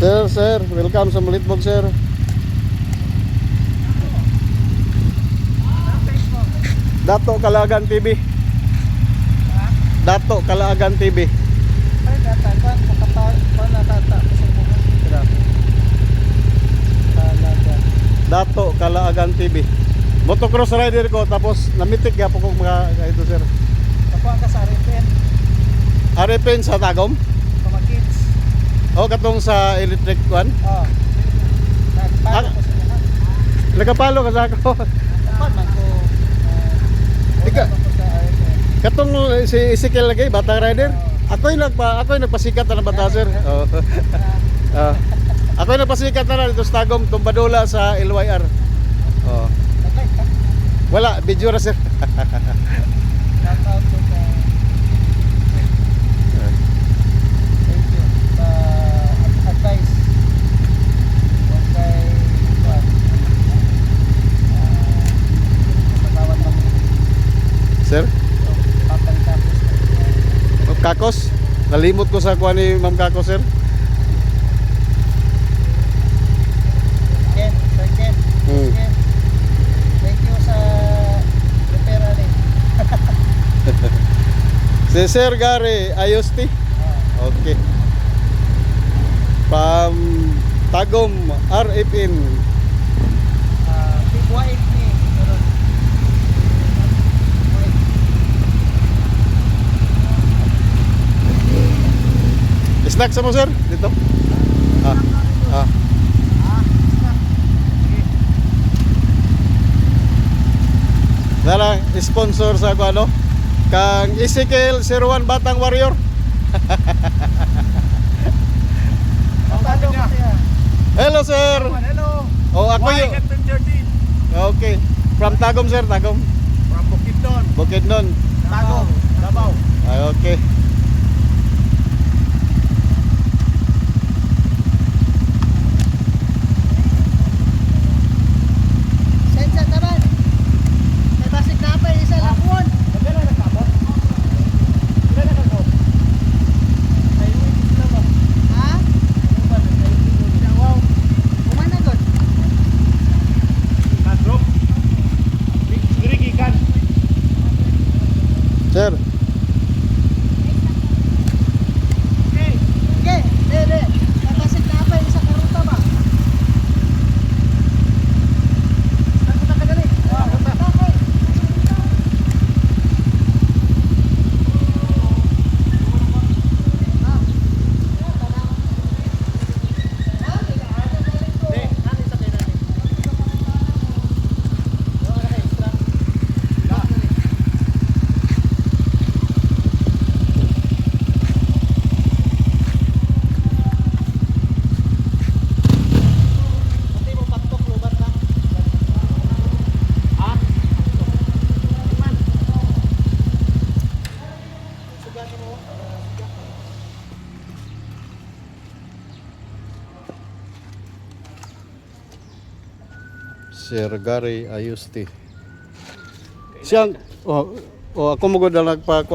Sir, welcome sa Malitbog, sir. Dato Kalagan TV. Dato Kalagan TV. Ay, datakan, panatata sa mga. Grabe. Talaga. Dato Kalagan TV. Motocross rider ko, tapos namitik po kong mga ito, sir. Nakuha ka sa Arifin, Aripin sa Tagum. mga kids. O katong sa electric one. Oh. Nagpalo ko sa mga. Nagapalo ka sa ako. Napan man ko. Ika. Ko sa Arifin. Katong si Ezekiel lagi, batang rider. Ako yung nagpasikat na ng bata, sir. Oh. Ako yung nagpasikat na dito sa Tagum, Tumbadula sa LYR. Oh. Nagkay ka. Wala, video na, sir. Shout out to the thank you sa advice. Huwag kay kuwan. Pagkawan lang. Sir, Papal tapos. Ma'am Kakos. Nalimot ko sa kuha ni Ma'am Kakos, sir. Ken, Sir Ken. Ken. Thank you sa repera rin. Si Sir Gary Ayosti. Okay. From Tagum RFN. Big white ni. Pero Snack sa mo, sir? Dito. Ah. Nala sponsor sa ako ano? Kang Ezekiel 01 Batang Warrior. Hello, sir. Hello. Oh, ako yung Captain Jordan. okay. From Tagum, sir, Tagum. From Bukidnon. Bukidnon. Tagum. Davao. Ay, okay. Sensa naman. May basig na pa isa lapuan. Magkano nagkabot? Ilan na kakot? Ay, sila ba? Ha? Ano ba? Wow. Kumana god? Madrop. Big ikan. Sir. Okay. Okay. Dede. May basig na pa isa karuta ba? Ako na kadali. Okay. Sir Gary Ayosti. Siyang ako mo gud nagpa